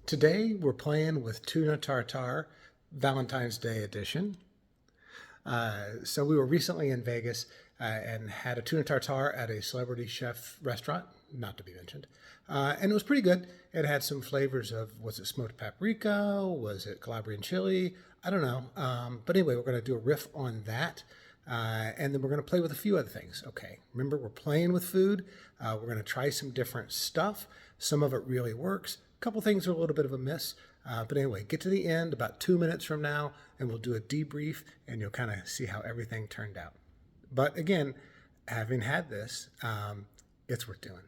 Today we're playing with TunaTartare, Valentine's Day edition. So we were recently in Vegas and had a tuna tartare at a celebrity chef restaurant, not to be mentioned. And it was pretty good. It had some flavors of, was it smoked paprika? Was it Calabrian chili? I don't know. But anyway, we're going to do a riff on that. And then we're going to play with a few other things. Okay, remember we're playing with food. We're going to try some different stuff. Some of it really works. A couple things are a little bit of a miss. But anyway, get to the end about 2 minutes from now, and we'll do a debrief, and you'll kind of see how everything turned out. But again, having had this, it's worth doing.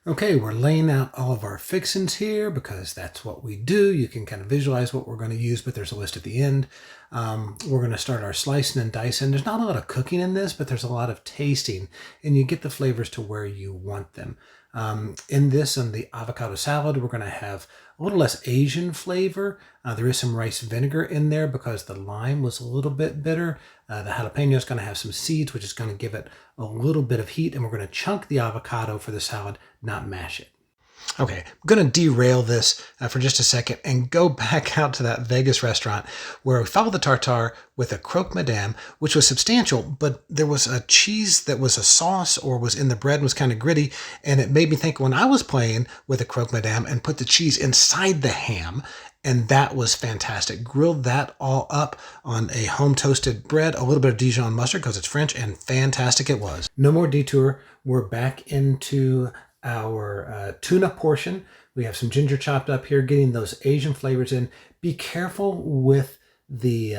Okay, we're laying out all of our fixings here because that's what we do. You can kind of visualize what we're going to use, but there's a list at the end. We're going to start our slicing and dicing. There's not a lot of cooking in this, but there's a lot of tasting, and you get the flavors to where you want them. In this and the avocado salad, we're going to have a little less Asian flavor. There is some rice vinegar in there because the lime was a little bit bitter. The jalapeno is going to have some seeds, which is going to give it a little bit of heat. And we're going to chunk the avocado for the salad, not mash it. Okay, I'm going to derail this for just a second and go back out to that Vegas restaurant where we followed the tartare with a croque madame, which was substantial, but there was a cheese that was a sauce or was in the bread and was kind of gritty, and it made me think when I was playing with a croque madame and put the cheese inside the ham, and that was fantastic. Grilled that all up on a home toasted bread, a little bit of Dijon mustard because it's French, and fantastic it was. No more detour. We're back into our tuna portion. We have some ginger chopped up here, getting those Asian flavors in. Be careful with the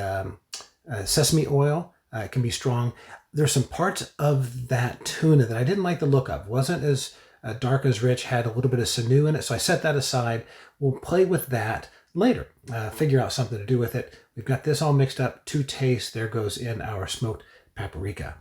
sesame oil. It can be strong. There's some parts of that tuna that I didn't like the look of. Wasn't as dark as rich, had a little bit of sinew in it, so I set that aside. We'll play with that later, figure out something to do with it. We've got this all mixed up to taste. There goes in our smoked paprika.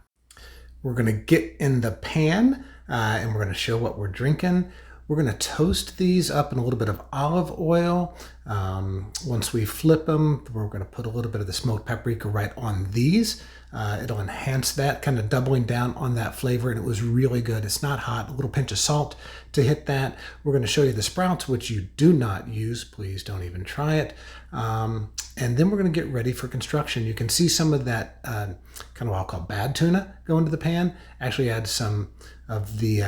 We're going to get in the pan and we're going to show what we're drinking. We're going to toast these up in a little bit of olive oil. Once we flip them, we're going to put a little bit of the smoked paprika right on these. It'll enhance that, kind of doubling down on that flavor, and it was really good. It's not hot, a little pinch of salt to hit that. We're going to show you the sprouts, which you do not use. Please don't even try it. And then we're going to get ready for construction. You can see some of that kind of what I'll call bad tuna go into the pan. Actually add some of the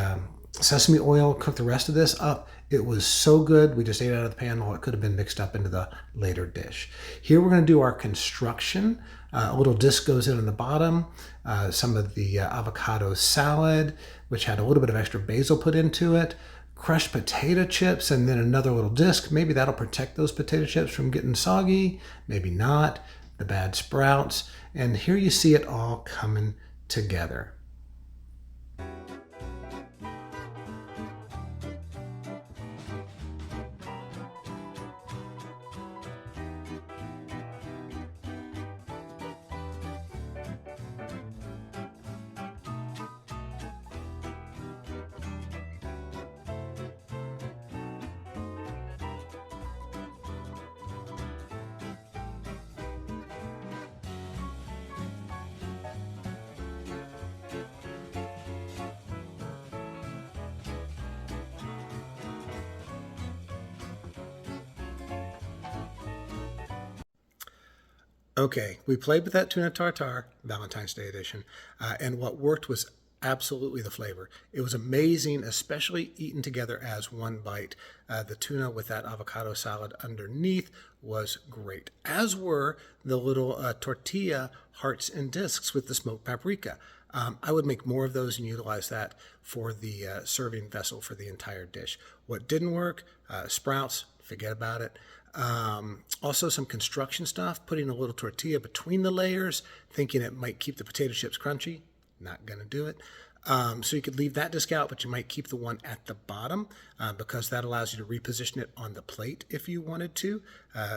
sesame oil, cook the rest of this up. It was so good. We just ate it out of the pan, while it could have been mixed up into the later dish. Here we're going to do our construction. A little disc goes in on the bottom. Some of the avocado salad, which had a little bit of extra basil put into it. Crushed potato chips, and then another little disc. Maybe that'll protect those potato chips from getting soggy. Maybe not. The bad sprouts. And here you see it all coming together. Okay, we played with that tuna tartare, Valentine's Day edition, and what worked was absolutely the flavor. It was amazing, especially eaten together as one bite. The tuna with that avocado salad underneath was great, as were the little tortilla hearts and discs with the smoked paprika. I would make more of those and utilize that for the serving vessel for the entire dish. What didn't work, sprouts, forget about it. Also some construction stuff, putting a little tortilla between the layers, thinking it might keep the potato chips crunchy. Not going to do it. So you could leave that disc out, but you might keep the one at the bottom because that allows you to reposition it on the plate if you wanted to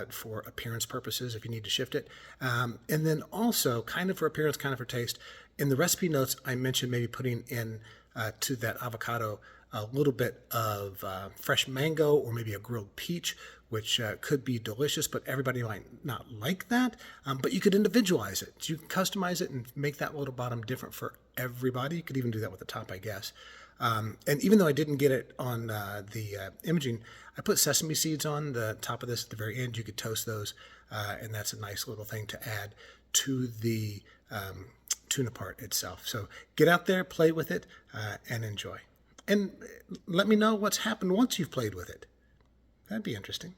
for appearance purposes, if you need to shift it. And then also, kind of for appearance, kind of for taste, in the recipe notes, I mentioned maybe putting in to that avocado a little bit of fresh mango or maybe a grilled peach, which could be delicious, but everybody might not like that. But you could individualize it. So you can customize it and make that little bottom different for everybody. You could even do that with the top, I guess. And even though I didn't get it on the imaging, I put sesame seeds on the top of this at the very end. You could toast those, and that's a nice little thing to add to the tuna part itself. So get out there, play with it, and enjoy. And let me know what's happened once you've played with it. That'd be interesting.